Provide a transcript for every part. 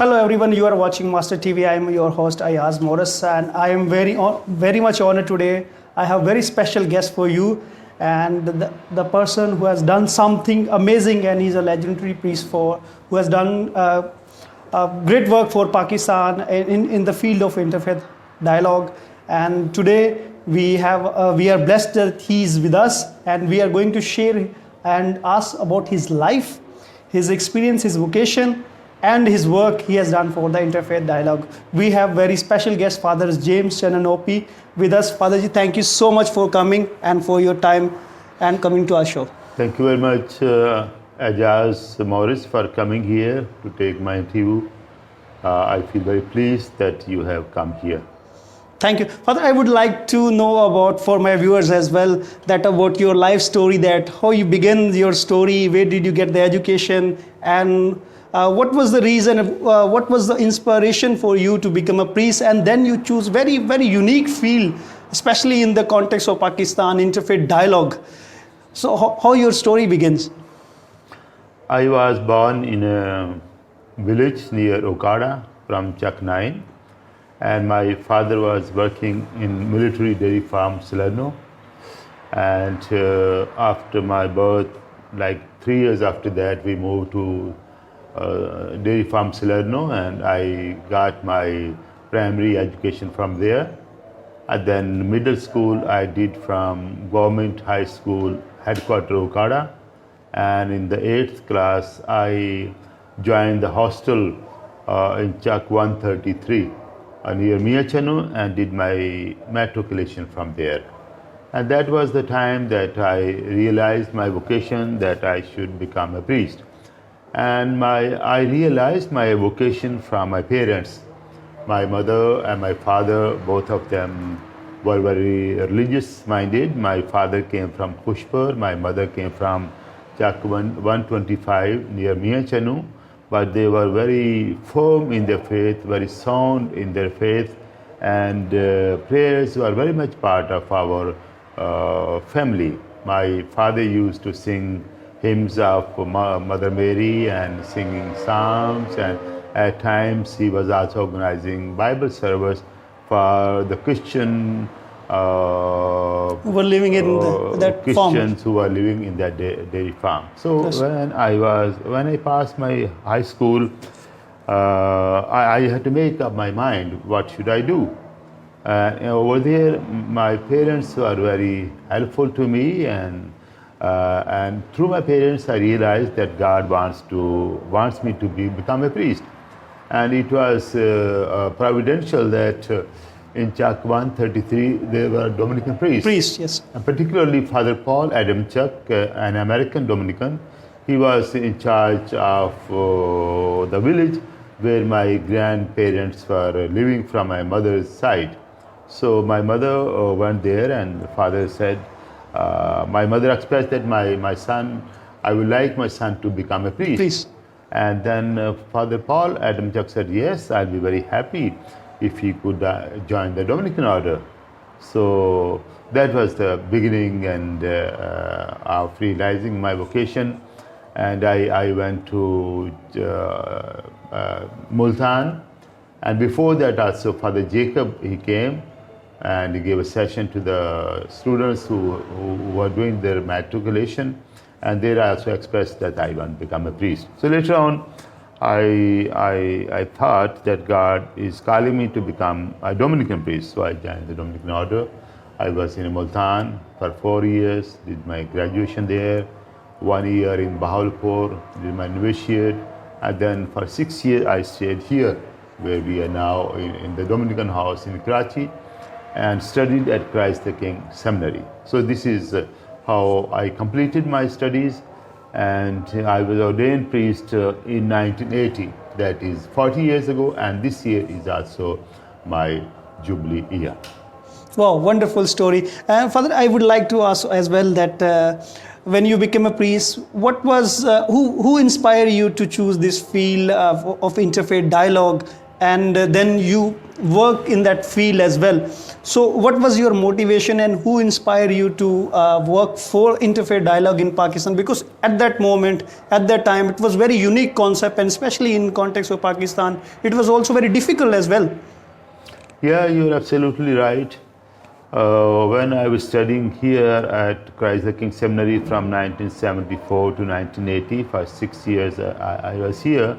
Hello everyone, you are watching Master TV. I am your host Ayaz Morris, and I am very much honored today. I have very special guest for you, and the person who has done something amazing, and he's a legendary priest who has done great work for Pakistan in the field of interfaith dialogue. And today we are blessed that he is with us, and we are going to share and ask about his life, his experience, his vocation, and his work he has done for the Interfaith Dialogue. We have very special guest, Fathers James, Channan OP, with us. Father Ji, thank you so much for coming and for your time and coming to our show. Thank you very much, Ayaz Morris, for coming here to take my interview. I feel very pleased that you have come here. Thank you. Father, I would like to know about, for my viewers as well, that about your life story, that how you began your story, where did you get the education, and what was the reason, what was the inspiration for you to become a priest, and then you choose very, very unique field, especially in the context of Pakistan, interfaith dialogue. So how your story begins? I was born in a village near Okada from Channan, and my father was working in military dairy farm Salerno. And after my birth, like 3 years after that, we moved to dairy farm Salerno, and I got my primary education from there. And then middle school I did from government high school headquarter Okada, and in the 8th class I joined the hostel in Chak 133 near Miachanu, and did my matriculation from there. And that was the time that I realized my vocation, that I should become a priest. And I realized my vocation from my parents. My mother and my father, both of them were very religious minded. My father came from Pushpur, my mother came from Chak 125 near Miachanu, but they were very firm in their faith, very sound in their faith, and prayers were very much part of our family. My father used to sing hymns of Mother Mary and singing psalms, and at times he was also organizing Bible service for the Christian who were living in that Christians farm. who were living in that dairy farm. So Yes. when I passed my high school, I had to make up my mind, what should I do? Over there, my parents were very helpful to me, and through my parents I realized that God wants me to become a priest. And it was providential that in Chak 133 there were Dominican priests. Priest, yes. And particularly Father Paul Adam Chuck, an American Dominican. He was in charge of the village where my grandparents were living from my mother's side. So my mother went there, and the father said, my mother expressed that my son, I would like my son to become a priest. Priest. And then Father Paul Adam Chuck said, yes, I'll be very happy if he could join the Dominican order. So that was the beginning and of realizing my vocation. And I went to Multan. And before that also Father Jacob, he came and he gave a session to the students who were doing their matriculation, and there I also expressed that I want to become a priest. So later on, I thought that God is calling me to become a Dominican priest, so I joined the Dominican order. I was in Multan for 4 years, did my graduation there, 1 year in Bahawalpur, did my novitiate, and then for 6 years I stayed here, where we are now in the Dominican house in Karachi, and studied at Christ the King Seminary. So this is how I completed my studies, and I was ordained priest in 1980. That is 40 years ago, and this year is also my Jubilee year. Wow, wonderful story. Father, I would like to ask as well that when you became a priest, what was who inspired you to choose this field of interfaith dialogue, and then you work in that field as well. So what was your motivation and who inspired you to work for Interfaith Dialogue in Pakistan? Because at that moment, at that time, it was very unique concept, and especially in context of Pakistan, it was also very difficult as well. Yeah, you're absolutely right. When I was studying here at Christ the King Seminary from 1974 to 1980, for 6 years I was here.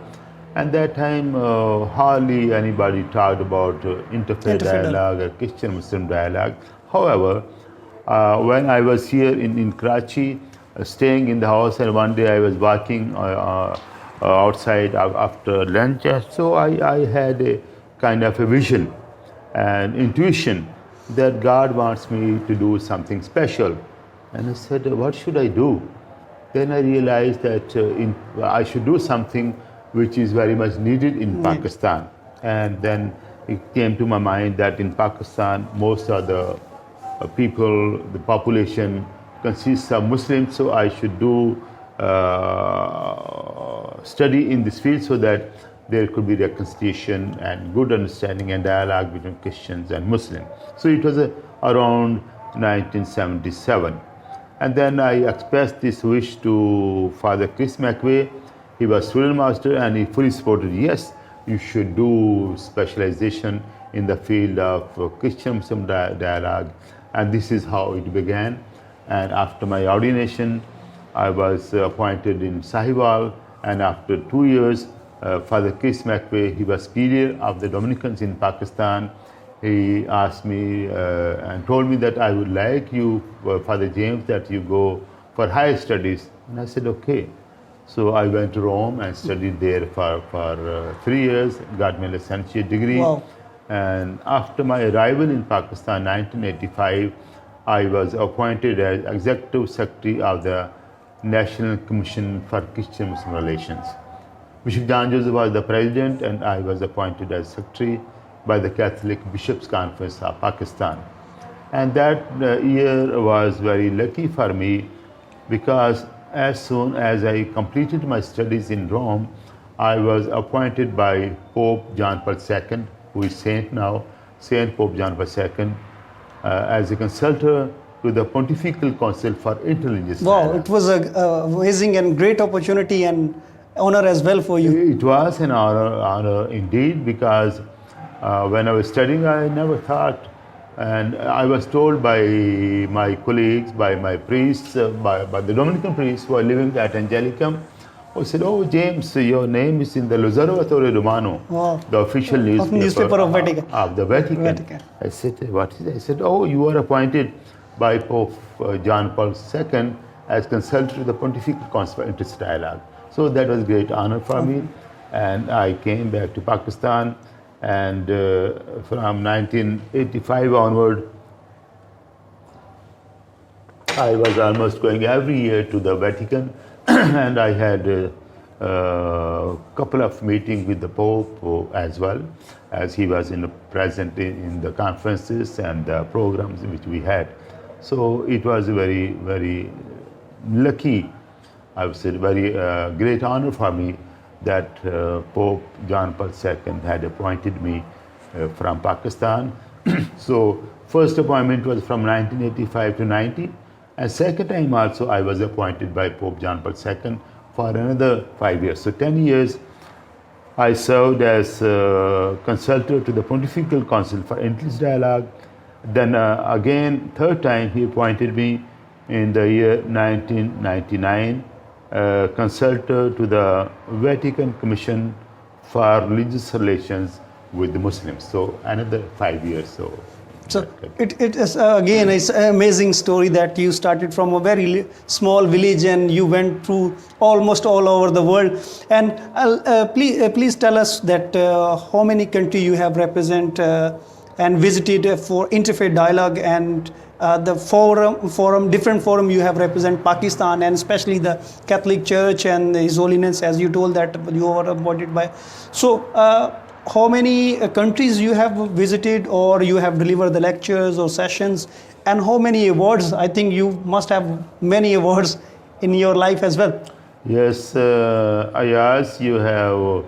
And that time, hardly anybody talked about interfaith dialogue or Christian-Muslim dialogue. However, when I was here in Karachi, staying in the house, and one day I was walking outside after lunch, so I had a kind of a vision and intuition that God wants me to do something special. And I said, what should I do? Then I realized that I should do something which is very much needed in Pakistan. And then it came to my mind that in Pakistan, most of the people, the population consists of Muslims, so I should do study in this field so that there could be reconciliation and good understanding and dialogue between Christians and Muslims. So it was around 1977. And then I expressed this wish to Father Chris McVeigh. He was student master and he fully supported, yes, you should do specialization in the field of Christian-Muslim dialogue. And this is how it began. And after my ordination, I was appointed in Sahiwal, and after 2 years, Father Chris McVeigh, he was superior of the Dominicans in Pakistan. He asked me and told me that I would like you, Father James, that you go for higher studies. And I said, okay. So I went to Rome and studied there for 3 years, got my licentiate degree. Wow. And after my arrival in Pakistan, 1985, I was appointed as Executive Secretary of the National Commission for Christian-Muslim Relations. Bishop John Joseph was the president, and I was appointed as secretary by the Catholic Bishops' Conference of Pakistan. And that year was very lucky for me, because as soon as I completed my studies in Rome, I was appointed by Pope John Paul II, who is saint now, Saint Pope John Paul II, as a consultor to the Pontifical Council for Interreligious Wow, Dialogue. it was an amazing and great opportunity and honor as well for you. It was an honor indeed, because when I was studying, I never thought, and I was told by my colleagues, by my priests, by the Dominican priests who are living at Angelicum, who said, oh, James, your name is in the L'Osservatore Romano, Wow. the official newspaper of Vatican. Of the Vatican. I said, what is it? I said, oh, you are appointed by Pope John Paul II as consultant to the Pontifical Council for Interfaith Dialogue. So that was a great honor for me. And I came back to Pakistan, and from 1985 onward, I was almost going every year to the Vatican, and I had a couple of meetings with the Pope as well, as he was present in the conferences and the programs which we had. So it was a very, very lucky, I would say, very great honor for me that Pope John Paul II had appointed me from Pakistan. So first appointment was from 1985 to 90, and second time also I was appointed by Pope John Paul II for another 5 years. So 10 years I served as consultant to the Pontifical Council for Interreligious Dialogue. Then again, third time he appointed me in the year 1999, consultant to the Vatican Commission for Religious Relations with the Muslims. So another 5 years. So it is again, it's an amazing story that you started from a very small village and you went through almost all over the world. And please tell us that how many countries you have represent and visited for Interfaith Dialogue, and the different forum you have represent Pakistan, and especially the Catholic Church and His Holiness, as you told that you were appointed by. So how many countries you have visited, or you have delivered the lectures or sessions, and how many awards? I think you must have many awards in your life as well. Yes, Ayaz, you have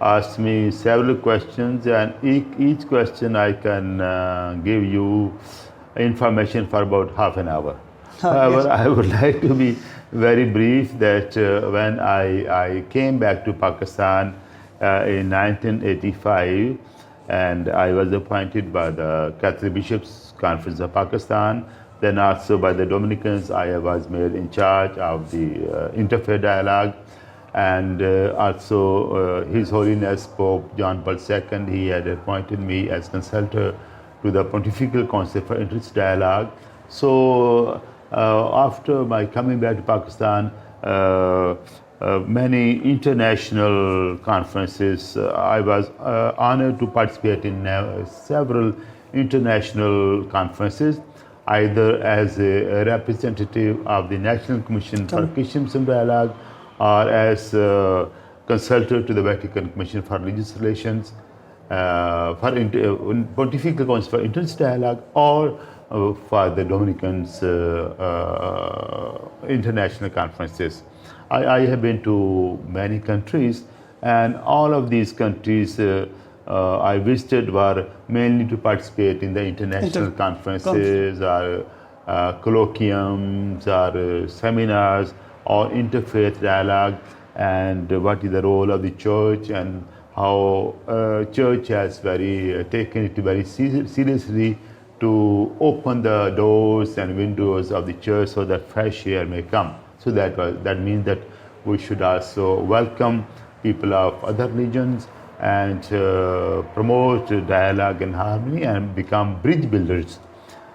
asked me several questions, and each question I can give you information for about half an hour. However, Yes. I would like to be very brief that when I came back to Pakistan in 1985, and I was appointed by the Catholic Bishops' Conference of Pakistan, then also by the Dominicans, I was made in charge of the Interfaith Dialogue, and also His Holiness Pope John Paul II, he had appointed me as consultor to the Pontifical Council for Interfaith Dialogue. So after my coming back to Pakistan, many international conferences, I was honored to participate in several international conferences, either as a representative of the National Commission for Christian Dialogue or as consultant to the Vatican Commission for Religious Relations, for Pontifical Council for Interfaith Dialogue, or for the Dominicans international conferences. I have been to many countries, and all of these countries I visited were mainly to participate in the international conferences or colloquiums or seminars or interfaith dialogue, and what is the role of the church and how church has taken it very seriously to open the doors and windows of the church so that fresh air may come. So that means that we should also welcome people of other religions and promote dialogue and harmony and become bridge builders.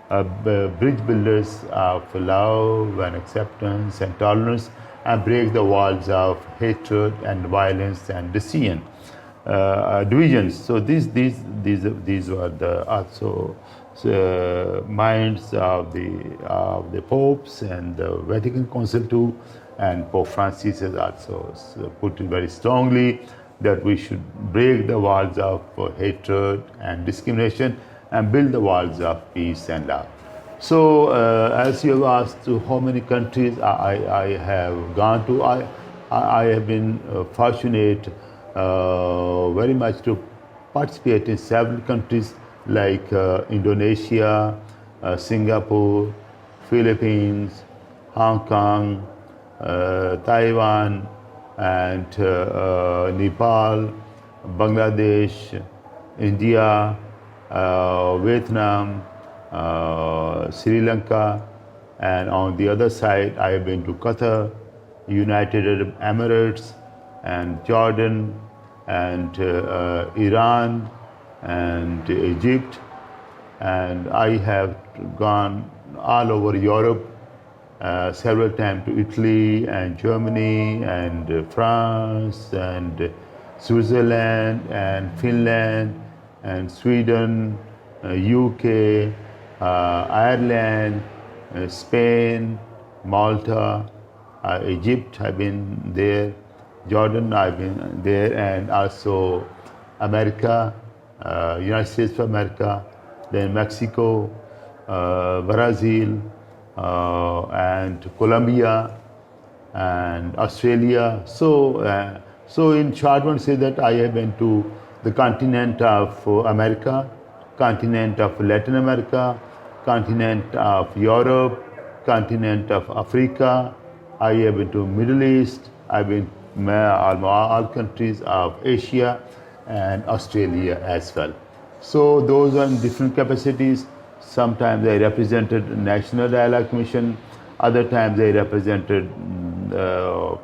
Bridge builders of love and acceptance and tolerance, and break the walls of hatred and violence and divisions. So these were the also minds of the popes and the Vatican Council too, and Pope Francis has also put it very strongly that we should break the walls of hatred and discrimination and build the walls of peace and love. So as you have asked to how many countries I have gone to, I have been fortunate very much to participate in several countries like Indonesia, Singapore, Philippines, Hong Kong, Taiwan, and Nepal, Bangladesh, India, Vietnam, Sri Lanka, and on the other side I have been to Qatar, United Arab Emirates, and Jordan, and Iran, and Egypt, and I have gone all over Europe several times to Italy and Germany and France and Switzerland and Finland and Sweden, UK, Ireland, Spain, Malta, Egypt, I've been there, Jordan, I've been there, and also America, United States of America, then Mexico, Brazil, and Colombia, and Australia. So in short, I want to say that I have been to the continent of America, continent of Latin America, continent of Europe, continent of Africa. I have been to Middle East. I've been all countries of Asia and Australia as well. So those are in different capacities. Sometimes I represented National Dialogue Commission, other times I represented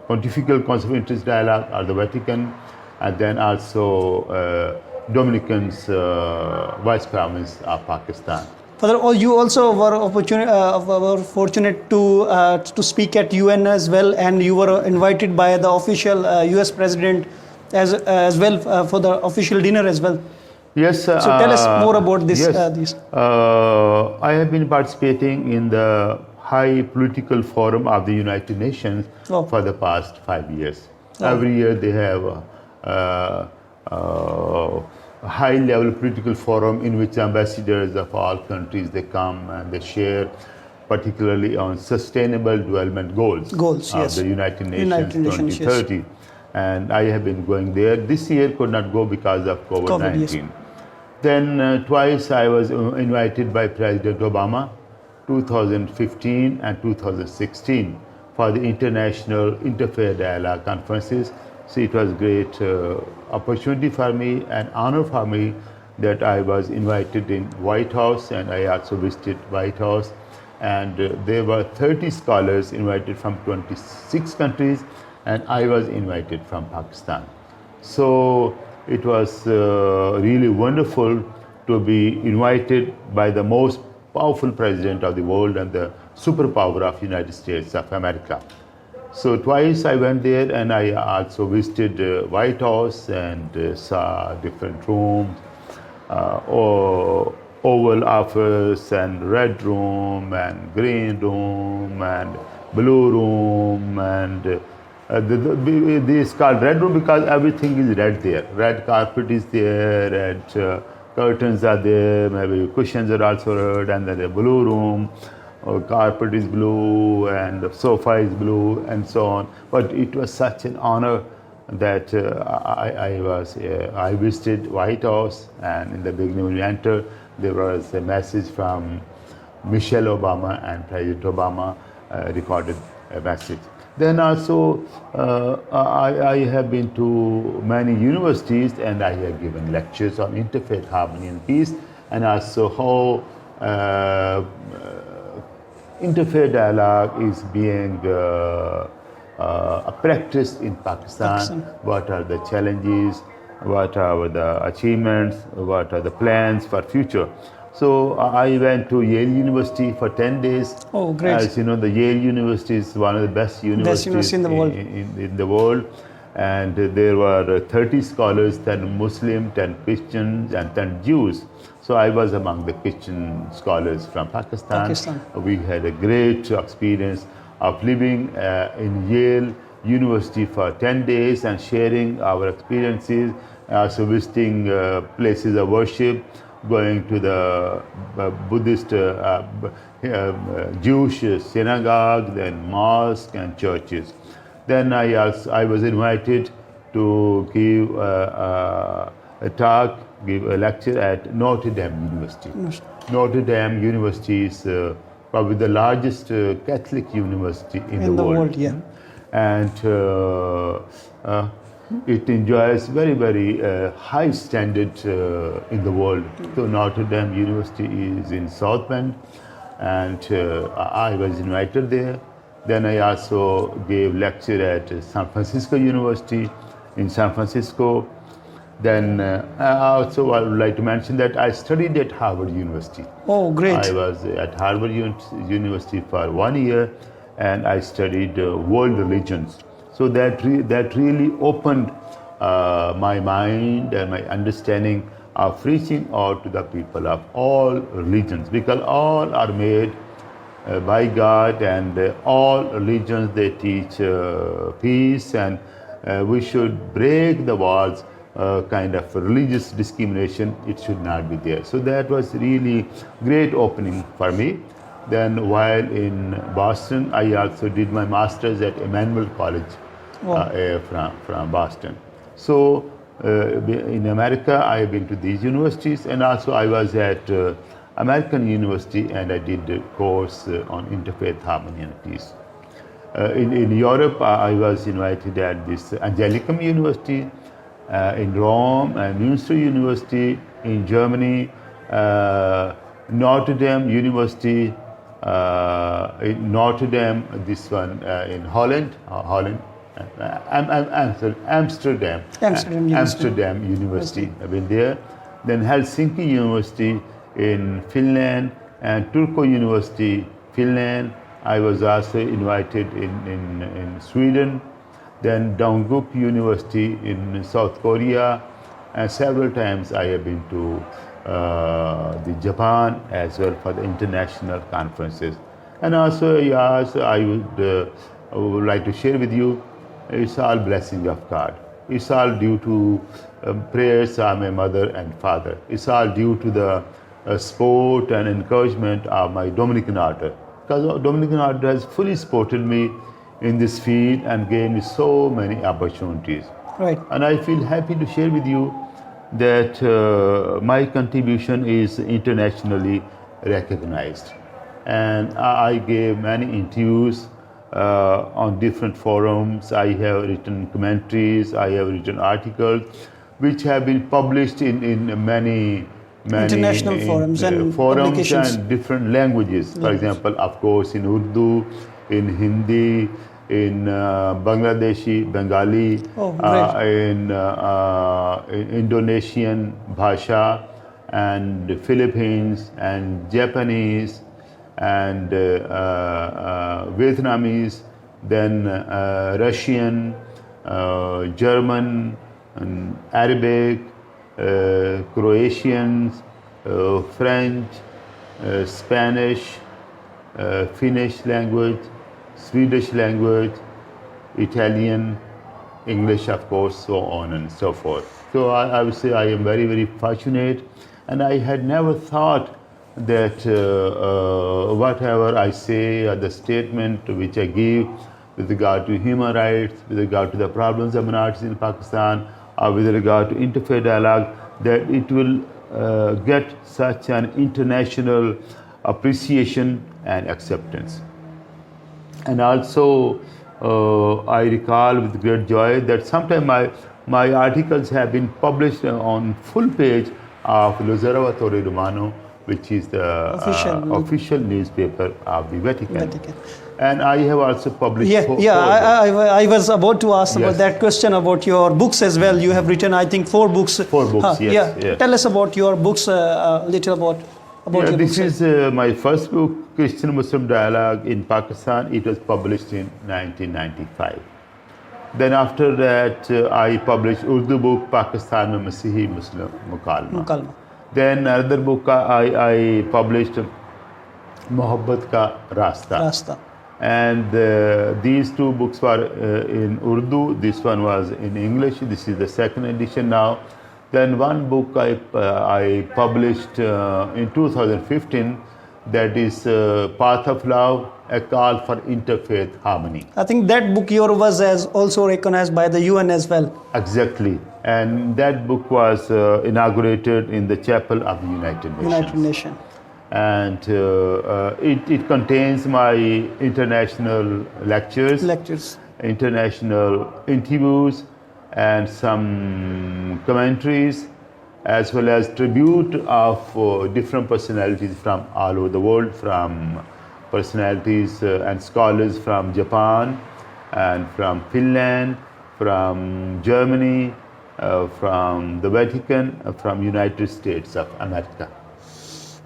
Pontifical Council of Interfaith Dialogue or the Vatican, and then also Dominicans Vice Province of Pakistan. Father, you also were fortunate to speak at UN as well, and you were invited by the official US President as well for the official dinner as well. Yes. So tell us more about this. Yes. I have been participating in the High Political Forum of the United Nations for the past 5 years. Every year they have a high-level political forum in which ambassadors of all countries, they come and they share, particularly on sustainable development goals of the United Nations 2030. and I have been going there. This year could not go because of COVID-19. Yes. Then twice I was invited by President Obama, 2015 and 2016, for the International Interfaith Dialogue conferences. So it was a great opportunity for me, an honor for me that I was invited in White House, and I also visited White House. And there were 30 scholars invited from 26 countries, and I was invited from Pakistan. So it was really wonderful to be invited by the most powerful president of the world and the superpower of United States of America. So twice I went there, and I also visited White House and saw different rooms, Oval Office and Red Room and Green Room and Blue Room, and this is called Red Room because everything is red there. Red carpet is there, red curtains are there, maybe cushions are also red, and then the Blue Room, carpet is blue and the sofa is blue and so on. But it was such an honor that I visited White House, and in the beginning when we entered, there was a message from Michelle Obama, and President Obama recorded a message. Then also I have been to many universities, and I have given lectures on interfaith harmony and peace, and also how interfaith dialogue is being practiced in Pakistan. What are the challenges? What are the achievements? What are the plans for future? So I went to Yale University for 10 days. Oh, great. As you know, the Yale University is one of the best universities in the world. In the world. And there were 30 scholars, 10 Muslim, 10 Christians, and 10 Jews. So I was among the Christian scholars from Pakistan. We had a great experience of living in Yale University for 10 days and sharing our experiences, also visiting places of worship, going to the Buddhist, Jewish synagogue, then mosque and churches. Then I was invited to give give a lecture at Notre Dame University. Notre Dame University is probably the largest Catholic university in the world. Yeah. And it enjoys very, very high standard in the world. So Notre Dame University is in South Bend, and I was invited there. Then I also gave lecture at San Francisco University in San Francisco. Then I also would like to mention that I studied at Harvard University. Oh, great. I was at Harvard University for 1 year, and I studied world religions. So that really opened my mind and my understanding of reaching out to the people of all religions, because all are made by God, and all religions, they teach peace, and we should break the walls. Kind of religious discrimination, it should not be there. So that was really great opening for me. Then while in Boston, I also did my master's at Emmanuel College from Boston. So in America, I have been to these universities, and also I was at American University, and I did a course on interfaith harmony and peace. In Europe, I was invited at this Angelicum University, in Rome, and Münster University in Germany, Notre Dame University in Notre Dame, this one in Holland, Amsterdam University. I've been there. Then Helsinki University in Finland, and Turku University, Finland. I was also invited in Sweden. Then Dongguk University in South Korea, and several times I have been to the Japan as well for the international conferences. And also, yes, I would like to share with you, it's all blessing of God. It's all due to prayers of my mother and father. It's all due to the support and encouragement of my Dominican order, because Dominican order has fully supported me in this field and gave me so many opportunities. Right. And I feel happy to share with you that my contribution is internationally recognized. And I gave many interviews on different forums. I have written commentaries, I have written articles, which have been published in many International forums and forums publications. and different languages. For example, of course, in Urdu, in Hindi, in Bangladeshi, Bengali, Oh, great. in Indonesian Bhasha, and Philippines, and Japanese, and Vietnamese, then Russian, German, and Arabic, Croatians, French, Spanish, Finnish language, Swedish language, Italian, English, of course, so on and so forth. So I would say I am very, very fortunate, and I had never thought that whatever I say or the statement which I give with regard to human rights, with regard to the problems of minorities in Pakistan, or with regard to interfaith dialogue, that it will get such an international appreciation and acceptance. And also, I recall with great joy that sometimes my articles have been published on full page of L'Osservatore Romano, which is the official newspaper of the Vatican. And I have also published four books. I was about to ask about Yes. that question about your books as well. You have written, I think, 4 books. 4 books, yes. Yeah. Tell us about your books, little about your This books. is my first book, Christian-Muslim Dialogue in Pakistan. It was published in 1995. Then after that, I published Urdu book, Pakistan mein Masihi Muslim Mukalma. Mukalma. Then another book I published, Mohabbat Ka Rasta. Rasta. And these 2 books were in Urdu. This one was in English. This is the second edition now. Then one book I published in 2015, that is Path of Love, a call for interfaith harmony. I think that book yours was as also recognized by the UN as well. Exactly. And that book was inaugurated in the chapel of the United Nations. United Nations. And it contains my international lectures, international interviews, and some commentaries, as well as tribute of different personalities from all over the world, from personalities and scholars from Japan, and from Finland, from Germany, from the Vatican, from United States of America.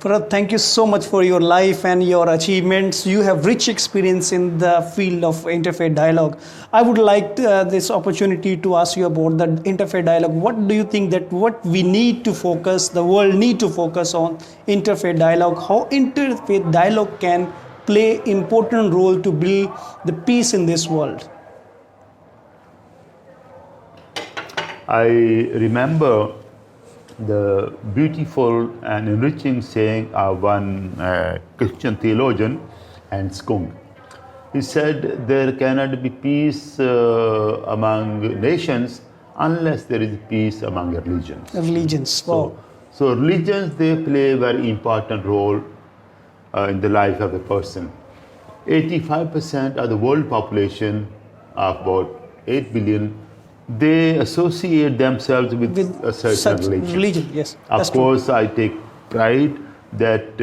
Farhad, thank you so much for your life and your achievements. You have rich experience in the field of interfaith dialogue. I would like this opportunity to ask you about the interfaith dialogue. What do you think that what we need to focus, the world need to focus on interfaith dialogue? How interfaith dialogue can play important role to build the peace in this world? I remember the beautiful and enriching saying of one Christian theologian, Hans Kung. He said, there cannot be peace among nations unless there is peace among religions. Religions, wow. So religions, they play a very important role in the life of a person. 85% of the world population, of about 8 billion, they associate themselves with a certain religion. Yes. Of course, I take pride that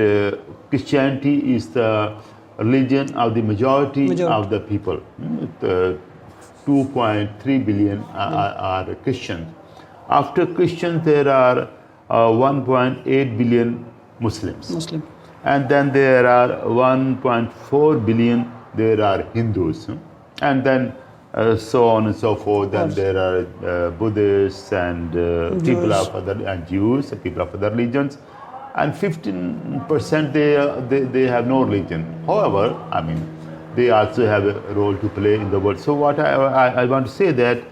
Christianity is the religion of the majority of the people. 2.3 billion are Christians. After Christians, there are 1.8 billion Muslims. And then there are 1.4 billion, there are Hindus. And then so on and so forth. Then there are Buddhists and people of other, and Jews, people of other religions. And 15% they have no religion. However, I mean, they also have a role to play in the world. So what I want to say that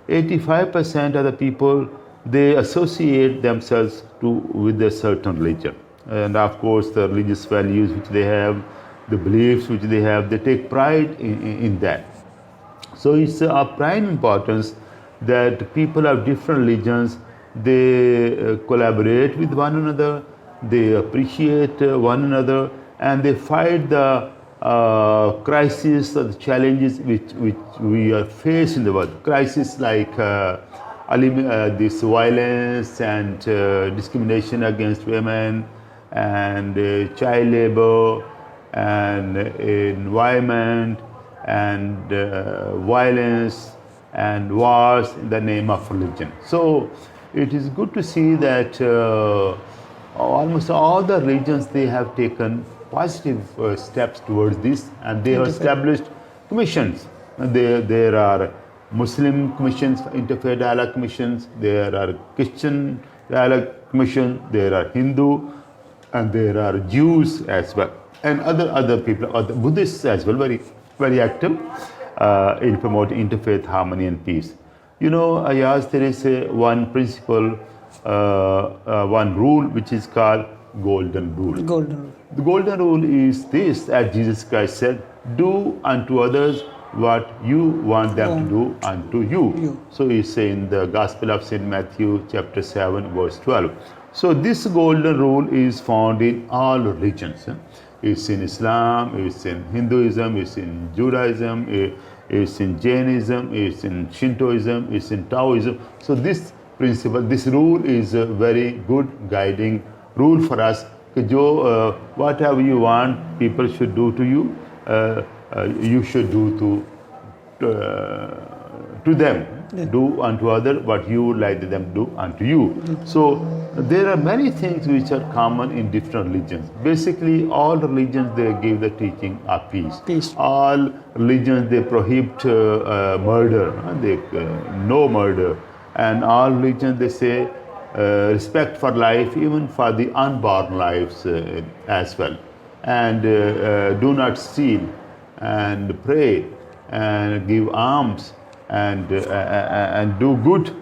85% of the people, they associate themselves with a certain religion. And of course, the religious values which they have, the beliefs which they have, they take pride in that. So it's of prime importance that people of different religions, they collaborate with one another, they appreciate one another, and they fight the crisis or the challenges which we are faced in the world. Crisis like this violence and discrimination against women, and child labor, and environment, and violence, and wars in the name of religion. So it is good to see that almost all the religions, they have taken positive steps towards this, and they have established commissions. There are Muslim commissions, Interfaith Dialogue commissions, there are Christian Dialogue commission, there are Hindu, and there are Jews as well, and other people, other Buddhists as well, very active in promoting interfaith harmony and peace. You know, Ayaz, there is one principle, one rule which is called golden rule. Golden rule. The golden rule is this, as Jesus Christ said, do unto others what you want them to do unto you. So it's in the Gospel of St. Matthew chapter 7 verse 12. So this golden rule is found in all religions. It's in Islam, it's in Hinduism, it's in Judaism, it's in Jainism, it's in Shintoism, it's in Taoism. So this principle, this rule is a very good guiding rule for us. Whatever you want people should do to you, you should do to them. Do unto other what you would like them to do unto you. So there are many things which are common in different religions. Basically, all religions, they give the teaching of peace. All religions, they prohibit murder, no murder, and all religions, they say respect for life, even for the unborn lives as well, and do not steal, and pray, and give alms, and do good.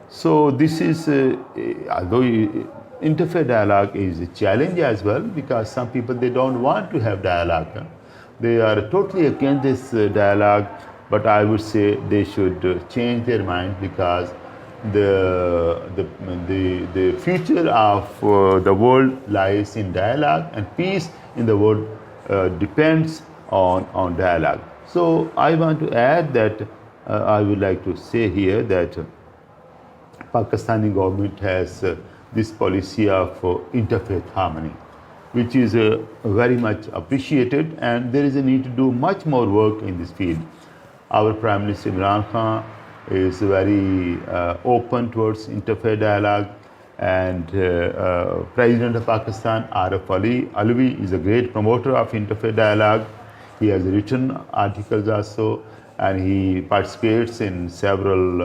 So this is, although interfaith dialogue is a challenge as well, because some people, they don't want to have dialogue. They are totally against this dialogue, but I would say they should change their mind, because the future of the world lies in dialogue, and peace in the world depends on dialogue. So I want to add that I would like to say here that Pakistani government has this policy of interfaith harmony, which is very much appreciated, and there is a need to do much more work in this field. Our Prime Minister Imran Khan is very open towards interfaith dialogue, and President of Pakistan, Arif Alvi, is a great promoter of interfaith dialogue. He has written articles also, and he participates in several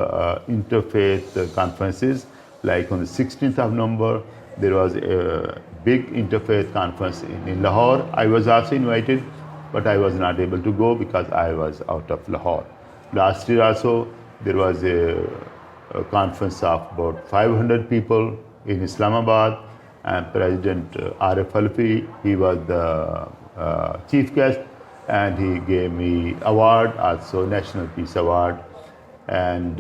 interfaith conferences. Like on the 16th of November, there was a big interfaith conference in Lahore. I was also invited, but I was not able to go because I was out of Lahore. Last year also, there was a conference of about 500 people in Islamabad, and President Arif Alvi, he was the chief guest, and he gave me award, also National Peace Award, and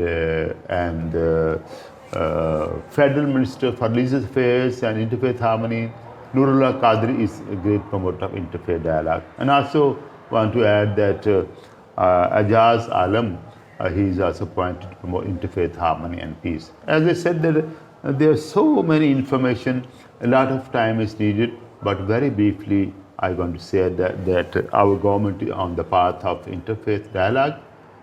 Federal Minister for Religious Affairs and Interfaith Harmony, Nurullah Qadri, is a great promoter of interfaith dialogue. And also want to add that Ayaz Alam, he is also appointed to promote interfaith harmony and peace. As I said, that there are so many information, a lot of time is needed, but very briefly, I want to say that our government is on the path of interfaith dialogue,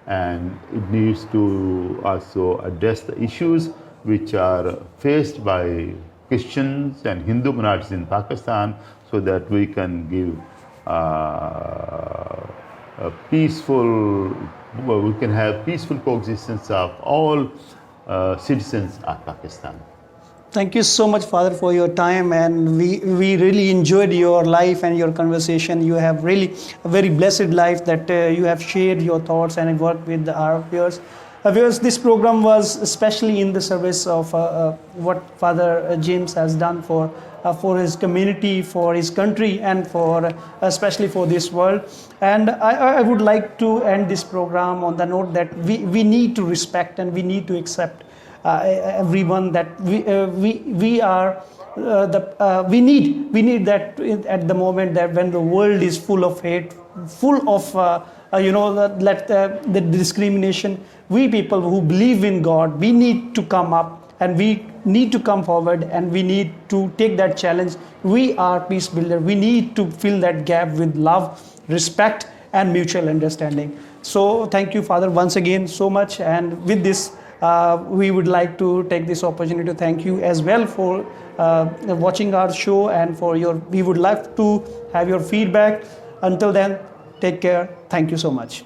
and it needs to also address the issues which are faced by Christians and Hindu minorities in Pakistan, so that we can give we can have peaceful coexistence of all citizens of Pakistan. Thank you so much, Father, for your time, and we really enjoyed your life and your conversation. You have really a very blessed life that you have shared your thoughts and worked with our viewers. Viewers, this program was especially in the service of what Father James has done for for his community, for his country, and for especially for this world. And I would like to end this program on the note that we need to respect and we need to accept everyone, that we are we need that at the moment, that when the world is full of hate, full of the discrimination, we people who believe in God, we need to come up and we need to come forward and we need to take that challenge. We are peace builder. We need to fill that gap with love, respect, and mutual understanding. So thank you, Father, once again so much. And with this, we would like to take this opportunity to thank you as well for watching our show, and for we would like to have your feedback. Until then, take care. Thank you so much.